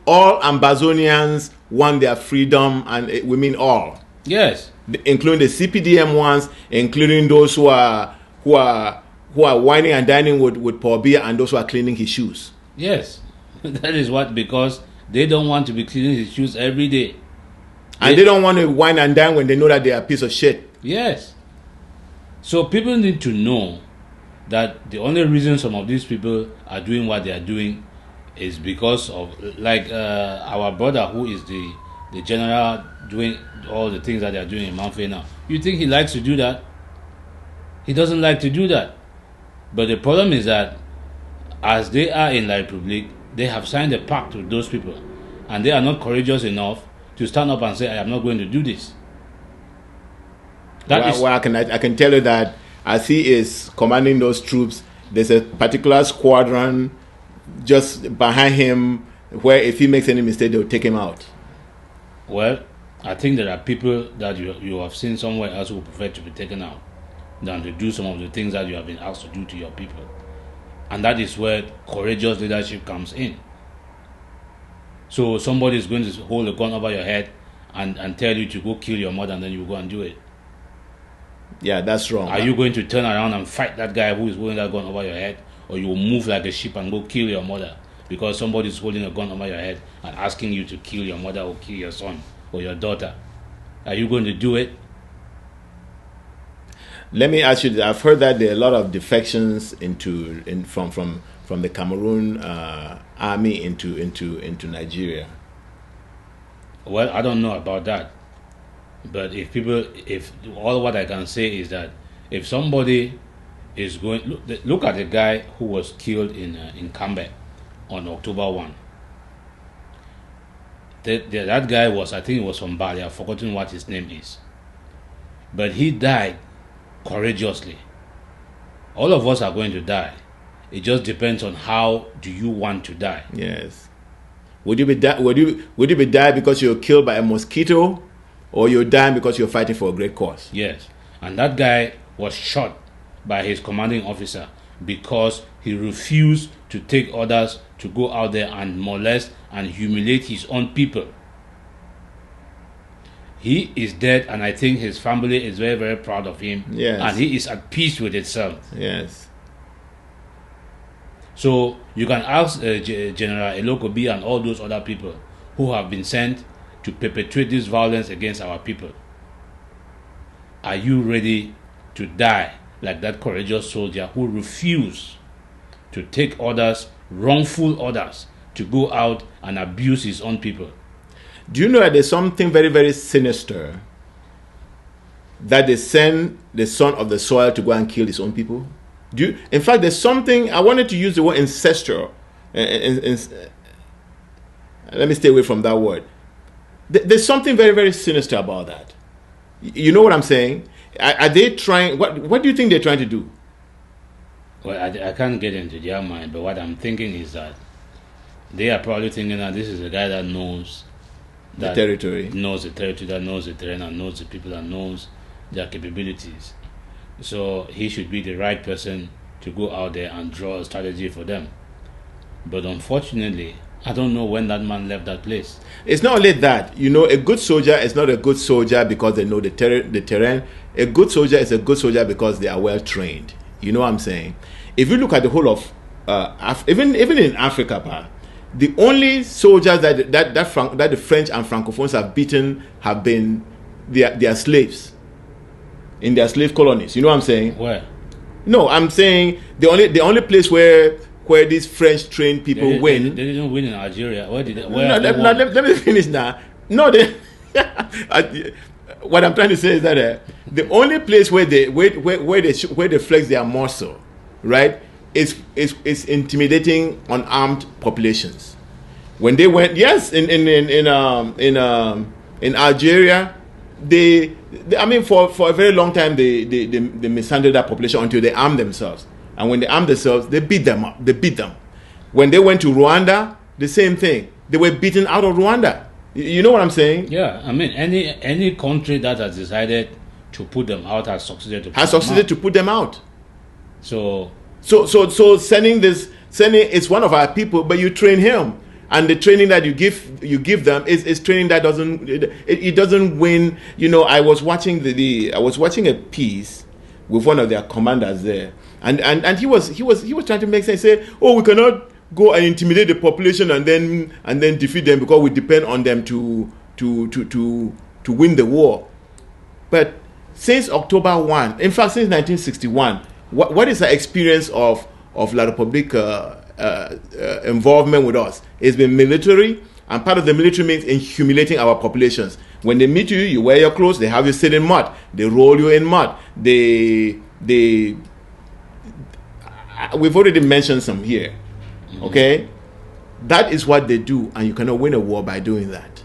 all Ambazonians want their freedom, and we mean all. Yes. Including the CPDM ones, including those who are whining and dining with Paul Biya, and those who are cleaning his shoes. Yes. That is what, because they don't want to be cleaning his shoes every day. And they don't want to wine and dine when they know that they are a piece of shit. Yes. So people need to know that the only reason some of these people are doing what they are doing is because of, like our brother who is the general doing all the things that they are doing in Manfred now. You think he likes to do that? He doesn't like to do that. But the problem is that as they are in La Republique, they have signed a pact with those people, and they are not courageous enough to stand up and say, I am not going to do this. I can tell you that as he is commanding those troops, there's a particular squadron just behind him where if he makes any mistake, they'll take him out. Well, I think there are people that you have seen somewhere else who prefer to be taken out than to do some of the things that you have been asked to do to your people. And that is where courageous leadership comes in. So somebody is going to hold a gun over your head and tell you to go kill your mother, and then you go and do it. Yeah, that's wrong. Are you going to turn around and fight that guy who is holding that gun over your head? Or you will move like a sheep and go kill your mother because somebody is holding a gun over your head and asking you to kill your mother or kill your son or your daughter? Are you going to do it? Let me ask you this. I've heard that there are a lot of defections from the Cameroon army into Nigeria. Well, I don't know about that. But if all what I can say is that if somebody is going, look at the guy who was killed in Cambe on October 1. That guy was, I think it was from Bali. I've forgotten what his name is. But he died courageously. All of us are going to die. It just depends on how do you want to die. Yes. Would you be die because you're killed by a mosquito, or you're dying because you're fighting for a great cause? Yes. And that guy was shot by his commanding officer because he refused to take orders to go out there and molest and humiliate his own people. He is dead, and I think his family is very, very proud of him. Yes. And he is at peace with itself. Yes. So you can ask General Elokobi and all those other people who have been sent to perpetrate this violence against our people. Are you ready to die like that courageous soldier who refused to take orders, wrongful orders, to go out and abuse his own people? Do you know that there's something very, very sinister that they send the son of the soil to go and kill his own people? In fact, there's something, I wanted to use the word ancestral. Let me stay away from that word. There's something very, very sinister about that. You know what I'm saying? Are they trying, what do you think they're trying to do? Well, I can't get into their mind, but what I'm thinking is that they are probably thinking that this is a guy that knows the territory, that knows the terrain, and knows the people, and knows their capabilities. So he should be the right person to go out there and draw a strategy for them. But unfortunately, I don't know when that man left that place. It's not only that. You know, a good soldier is not a good soldier because they know the terrain. A good soldier is a good soldier because they are well trained. You know what I'm saying? If you look at the whole of even in Africa, the only soldiers that the French and Francophones have beaten have been their slaves in their slave colonies. You know what I'm saying? Where? No, I'm saying the only place where these French trained people win. They didn't win in Algeria. Where did they? Let me finish now. No, what I'm trying to say is that the only place where they flex their muscle, right, is intimidating unarmed populations. When they went, yes, in Algeria, for a very long time they mishandled that population until they armed themselves. And when they armed themselves, they beat them up. When they went to Rwanda, the same thing. They were beaten out of Rwanda. You know what I'm saying? Yeah, I mean, any country that has decided to put them out has succeeded to put them out. So sending it's one of our people, but you train him. and the training that you give them is training that it doesn't win. I was watching a piece with one of their commanders there, and he was trying to make sense. Say, oh, we cannot go and intimidate the population and then defeat them because we depend on them to win the war. But since October 1, in fact, since 1961, what is the experience of La Republique involvement with us? It's been military, and part of the military means in humiliating our populations. When they meet you, you wear your clothes, they have you sit in mud, they roll you in mud, we've already mentioned some here. Okay? That is what they do, and you cannot win a war by doing that.